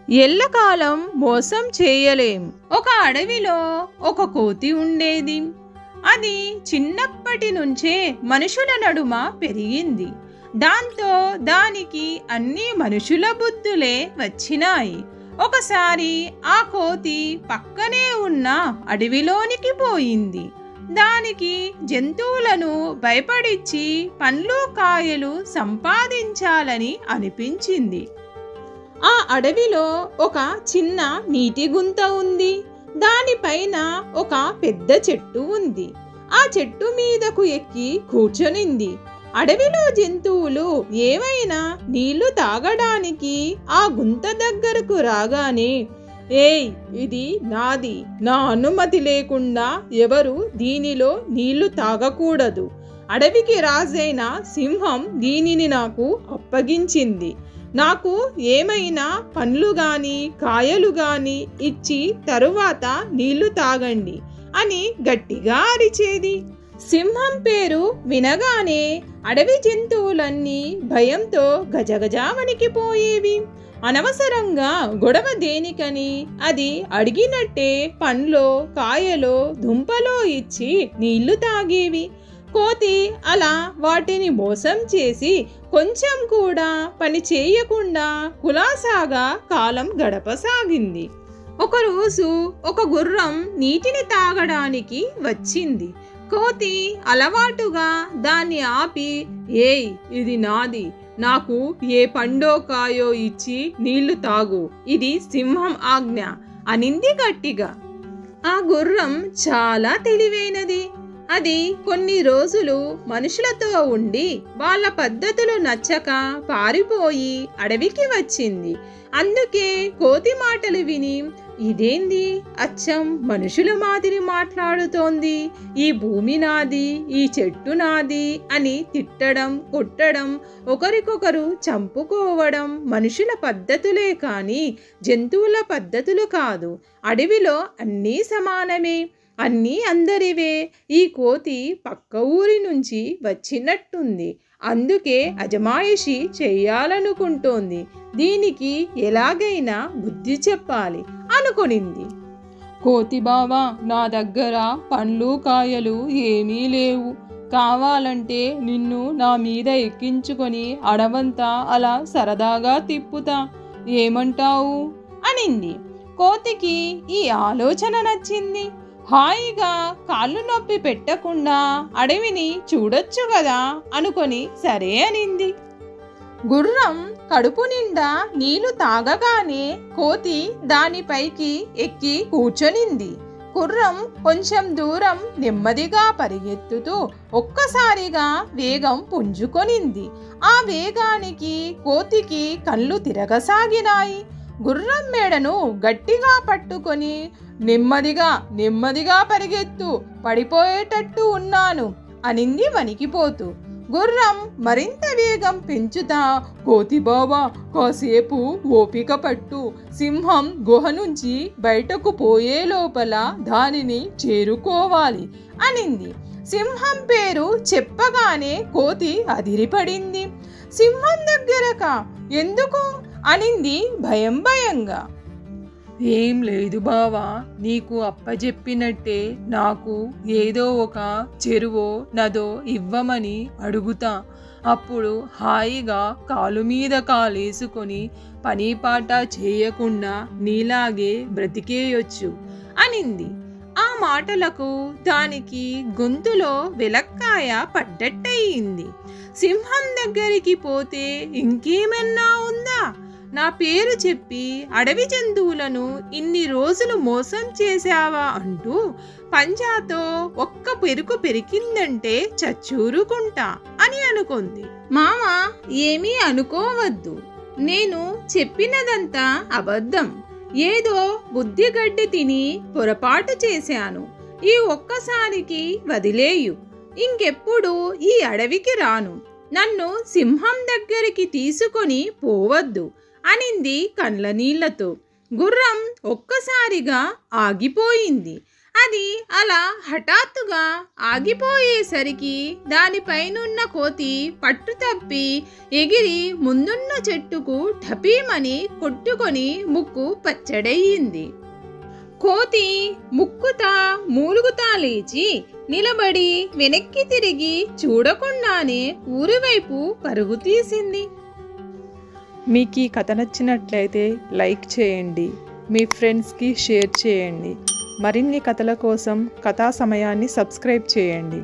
ఎల్లకాలం మోసం చేయలేం. ఒక అడవిలో ఒక కోతి ఉండేది. అది చిన్నప్పటి నుంచే మనుషుల నడుమ పెరిగింది. దాంతో దానికి అన్ని మనుషుల బుద్ధులే వచ్చినాయి. ఒకసారి ఆ కోతి పక్కనే ఉన్న అడవిలోనికి పోయింది. దానికి జంతువులను భయపడిచ్చి పండ్లు కాయలు సంపాదించాలని అనిపించింది. ఆ అడవిలో ఒక చిన్న నీటి గుంత ఉంది. దానిపైన ఒక పెద్ద చెట్టు ఉంది. ఆ చెట్టు మీదకు ఎక్కి కూర్చొనింది. అడవిలో జంతువులు ఏవైనా నీళ్లు తాగడానికి ఆ గుంత దగ్గరకు రాగానే, ఏయ్, ఇది నాది, నా అనుమతి లేకుండా ఎవరు దీనిలో నీళ్లు తాగకూడదు. అడవికి రాజైన సింహం దీనిని నాకు అప్పగించింది. నాకు ఏమైనా పండ్లు గాని కాయలు గాని ఇచ్చి తరువాత నీళ్లు తాగండి అని గట్టిగా అరిచేది. సింహం పేరు వినగానే అడవి జంతువులన్నీ భయంతో గజగజ వణికిపోయేవి. అనవసరంగా గొడవ దేనికని అది అడిగినట్టే పండ్లో కాయలో దుంపలో ఇచ్చి నీళ్లు తాగేవి. కోతి అలా వాటిని మోసం చేసి కొంచెం కూడా పని చేయకుండా కులాసాగా కాలం గడపసాగింది. ఒకరోజు ఒక గుర్రం నీటిని తాగడానికి వచ్చింది. కోతి అలవాటుగా దాన్ని ఆపి, ఏయ్, ఇది నాది, నాకు ఏ పండో కాయో ఇచ్చి నీళ్లు తాగు, ఇది సింహం ఆజ్ఞ అనింది గట్టిగా. ఆ గుర్రం చాలా తెలివైనది. అది కొన్ని రోజులు మనుషులతో ఉండి వాళ్ళ పద్ధతులు నచ్చక పారిపోయి అడవికి వచ్చింది. అందుకే కోతి మాటలు విని, ఇదేంది, అచ్చం మనుషుల మాదిరి మాట్లాడుతోంది, ఈ భూమి నాది, ఈ చెట్టు నాది అని తిట్టడం కొట్టడం ఒకరికొకరు చంపుకోవడం మనుషుల పద్ధతులే కానీ జంతువుల పద్ధతులు కాదు. అడవిలో అన్నీ సమానమే, అన్నీ అందరివే. ఈ కోతి పక్క ఊరి నుంచి వచ్చినట్టుంది, అందుకే అజమాయిషి చెయ్యాలనుకుంటోంది. దీనికి ఎలాగైనా బుద్ధి చెప్పాలి అనుకొనింది. కోతి బావా, నా దగ్గర పండ్లు కాయలు ఏమీ లేవు. కావాలంటే నిన్ను నా మీద ఎక్కించుకొని అడవంతా అలా సరదాగా తిప్పుతా, ఏమంటావు అనింది. కోతికి ఈ ఆలోచన నచ్చింది. హాయిగా కాళ్ళు నొప్పి పెట్టకుండా అడవిని చూడొచ్చు కదా అనుకొని సరే అనింది. గుర్రం కడుపు నిండా నీళ్లు తాగగానే కోతి దానిపైకి ఎక్కి కూర్చొనింది. గుర్రం కొంచెం దూరం నెమ్మదిగా పరిగెత్తుతూ ఒక్కసారిగా వేగం పుంజుకొనింది. ఆ వేగానికి కోతికి కళ్ళు తిరగసాగినాయి. గుర్రం మెడను గట్టిగా పట్టుకొని, నెమ్మదిగా నెమ్మదిగా పరిగెత్తు, పడిపోయేటట్టు ఉన్నాను అనింది వణికిపోతూ. గుర్రం మరింత వేగం పెంచుతా, కోతి బావా, కాసేపు ఓపిక పట్టు, సింహం గుహ నుంచి బయటకు పోయే లోపల దానిని చేరుకోవాలి అనింది. సింహం పేరు చెప్పగానే కోతి అదిరిపడింది. సింహం దగ్గరకా? ఎందుకు అనింది భయం భయంగా. ఏం లేదు బావా, నీకు అప్పజెప్పినట్టే నాకు ఏదో ఒక చెరువో నదో ఇవ్వమని అడుగుతా. అప్పుడు హాయిగా కాలు మీద కాలేసుకొని పనిపాట చేయకుండా నీలాగే బ్రతికేయొచ్చు అనింది. ఆ మాటలకు దానికి గొంతులో వెలక్కాయ పడ్డట్టయింది. సింహం దగ్గరికి పోతే ఇంకేమన్నా ఉందా? నా పేరు చెప్పి అడవి జంతువులను ఇన్ని రోజులు మోసం చేశావా అంటూ పంజాతో ఒక్క పెరుకు పెరికిందంటే చచ్చూరుకుంటా అని అనుకుంది. మామ, ఏమీ అనుకోవద్దు, నేను చెప్పినదంతా అబద్ధం. ఏదో బుద్ధిగడ్డి తిని పొరపాటు చేశాను. ఈ ఒక్కసారికి వదిలేయు, ఇంకెప్పుడు ఈ అడవికి రాను. నన్ను సింహం దగ్గరికి తీసుకొని పోవద్దు అనింది కండ్ల నీళ్లతో. గుర్రం ఒక్కసారిగా ఆగిపోయింది. అది అలా హఠాత్తుగా ఆగిపోయేసరికి దానిపైనున్న కోతి పట్టు తప్పి ఎగిరి ముందున్న చెట్టుకు ఠపీమని కొట్టుకొని ముక్కు పచ్చడయింది. కోతి ముక్కుతా మూలుగుతా లేచి నిలబడి వెనక్కి తిరిగి చూడకుండానే ఊరివైపు పరుగు తీసింది. మీకు ఈ కథ నచ్చినట్లయితే లైక్ చేయండి, మీ ఫ్రెండ్స్కి షేర్ చేయండి. మరిన్ని కథల కోసం కథా సమయాన్ని సబ్స్క్రైబ్ చేయండి.